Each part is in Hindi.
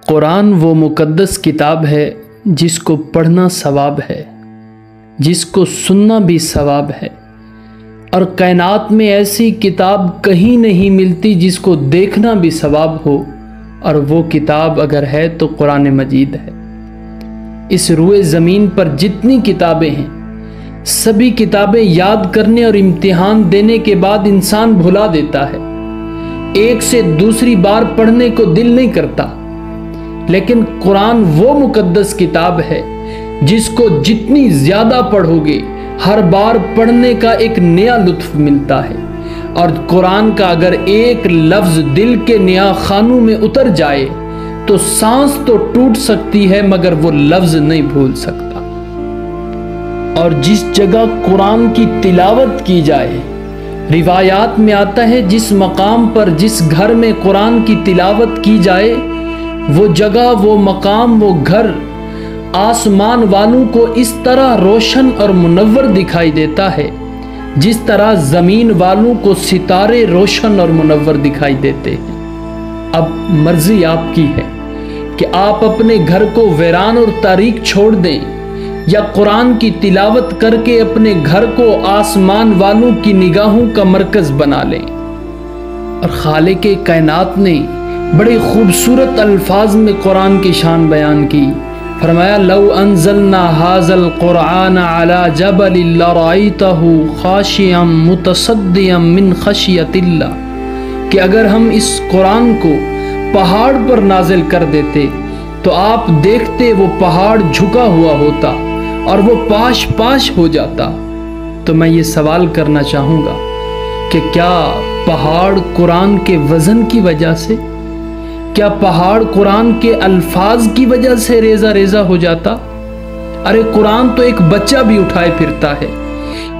कुरान वो मुक़द्दस किताब है जिसको पढ़ना सवाब है, जिसको सुनना भी सवाब है। और कायनात में ऐसी किताब कहीं नहीं मिलती जिसको देखना भी सवाब हो, और वो किताब अगर है तो कुरान मजीद है। इस रूए ज़मीन पर जितनी किताबें हैं, सभी किताबें याद करने और इम्तिहान देने के बाद इंसान भुला देता है। एक से दूसरी बार पढ़ने को दिल नहीं करता। लेकिन कुरान वो मुक़द्दस किताब है जिसको जितनी ज़्यादा पढ़ोगे, हर बार पढ़ने का एक नया लुत्फ़ मिलता है। और कुरान का अगर एक लफ्ज़ दिल के निया खानों में उतर जाए तो सांस तो टूट सकती है मगर वो लफ्ज़ नहीं भूल सकता। और जिस जगह कुरान की तिलावत की जाए, रिवायात में आता है जिस मकाम पर, जिस घर में कुरान की तिलावत की जाए, वो जगह, वो मकाम, वो घर आसमान वालों को इस तरह रोशन और मुनव्वर दिखाई देता है जिस तरह ज़मीन वालों को सितारे रोशन और मुनव्वर दिखाई देते हैं। अब मर्जी आपकी है कि आप अपने घर को वीरान और तारीक छोड़ दें या कुरान की तिलावत करके अपने घर को आसमान वालों की निगाहों का मरकज़ बना लें। और खालिक़े कायनात ने बड़े खूबसूरत अल्फाज में कुरान की शान बयान की। फरमाया, लौ अंज़लना हाज़ल कुरान अला जबलिन लरअयतहु खाशियम मुतसद्दियम मिन खशियतिल्लाह, कि अगर हम इस कुरान को पहाड़ पर नाजिल कर देते तो आप देखते वो पहाड़ झुका हुआ होता और वो पाश पाश हो जाता। तो मैं ये सवाल करना चाहूँगा कि क्या पहाड़ कुरान के वज़न की वजह से, क्या पहाड़ कुरान के अल्फाज की वजह से रेजा रेजा हो जाता? अरे कुरान तो एक बच्चा भी उठाए फिरता है।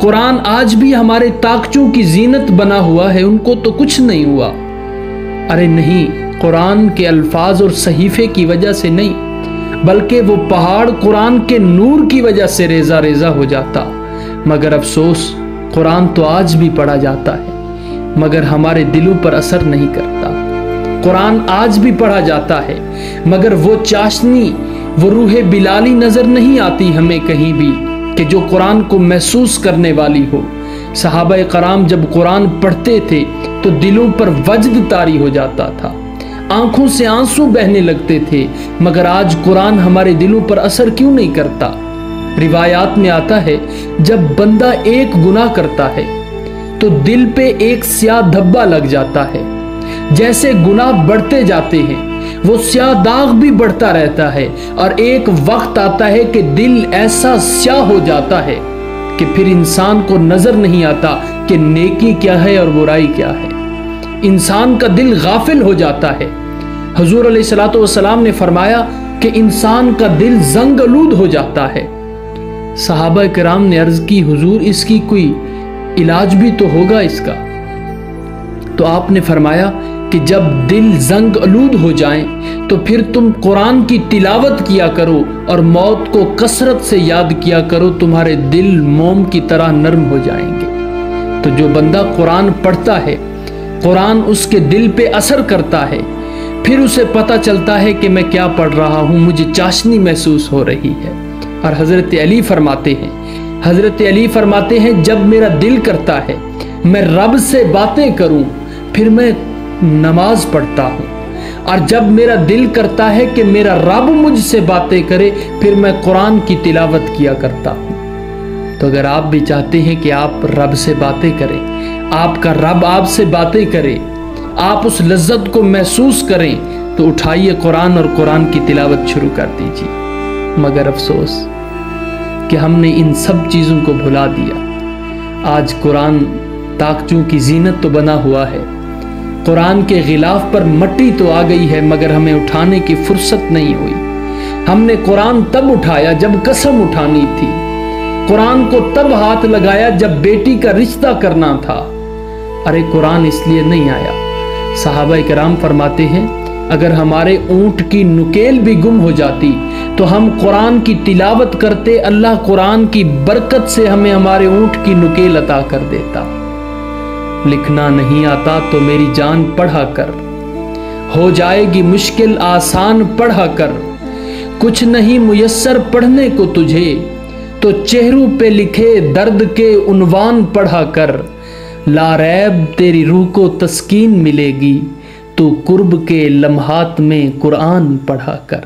कुरान आज भी हमारे ताकचों की जीनत बना हुआ है, उनको तो कुछ नहीं हुआ। अरे नहीं, कुरान के अल्फाज और सहीफे की वजह से नहीं, बल्कि वो पहाड़ कुरान के नूर की वजह से रेजा रेजा हो जाता। मगर अफसोस, कुरान तो आज भी पढ़ा जाता है मगर हमारे दिलों पर असर नहीं करता। कुरान आज भी पढ़ा जाता है मगर वो चाशनी, वो रूहे बिलाली नजर नहीं आती हमें कहीं भी कि जो कुरान को महसूस करने वाली हो। सहाबा कराम जब कुरान पढ़ते थे तो दिलों पर वजद तारी हो जाता था, आंखों से आंसू बहने लगते थे। मगर आज कुरान हमारे दिलों पर असर क्यों नहीं करता? रिवायात में आता है जब बंदा एक गुनाह करता है तो दिल पे एक स्याह धब्बा लग जाता है। जैसे गुनाह बढ़ते जाते हैं वो स्याह दाग भी बढ़ता रहता है, और एक वक्त आता है कि दिल ऐसा स्याह हो जाता है कि फिर इंसान को नजर नहीं आता कि नेकी क्या है और बुराई क्या है। इंसान का दिल गाफिल हो जाता है। हुजूर अलैहिस्सलातु वस्सलाम ने फरमाया कि इंसान का दिल जंग-आलूद हो जाता है। सहाबा किराम ने अर्ज की, हुजूर इसकी कोई इलाज भी तो होगा इसका? तो आपने फरमाया कि जब दिल जंग आलूद हो जाए तो फिर तुम कुरान की तिलावत किया करो और मौत को कसरत से याद किया करो, तुम्हारे दिल मोम की तरह नरम हो जाएंगे। तो जो बंदा कुरान पढ़ता है, कुरान उसके दिल पे असर करता है, फिर उसे पता चलता है कि मैं क्या पढ़ रहा हूँ, मुझे चाशनी महसूस हो रही है। और हज़रत अली फरमाते हैं जब मेरा दिल करता है मैं रब से बातें करूं फिर मैं नमाज पढ़ता हूँ, और जब मेरा दिल करता है कि मेरा रब मुझसे बातें करे फिर मैं कुरान की तिलावत किया करता हूँ। तो अगर आप भी चाहते हैं कि आप रब से बातें करें, आपका रब आपसे बातें करे, आप उस लज्जत को महसूस करें, तो उठाइए कुरान और कुरान की तिलावत शुरू कर दीजिए। मगर अफसोस कि हमने इन सब चीज़ों को भुला दिया। आज कुरान ताकचों की जीनत तो बना हुआ है, कुरान के गिलाफ पर मट्टी तो आ गई है मगर हमें उठाने की फुर्सत नहीं हुई। हमने कुरान तब उठाया जब कसम उठानी थी, कुरान को तब हाथ लगाया जब बेटी का रिश्ता करना था। अरे कुरान इसलिए नहीं आया। सहाबा किराम फरमाते हैं अगर हमारे ऊंट की नुकेल भी गुम हो जाती तो हम कुरान की तिलावत करते, अल्लाह कुरान की बरकत से हमें हमारे ऊंट की नुकेल अता कर देता। लिखना नहीं आता तो मेरी जान पढ़ा कर, हो जाएगी मुश्किल आसान पढ़ा कर। कुछ नहीं मुयस्सर पढ़ने को तुझे, तो चेहरों पे लिखे दर्द के उन्वान पढ़ा कर। लारैब तेरी रूह को तस्कीन मिलेगी, तू कुर्ब के लम्हात में कुरान पढ़ा कर।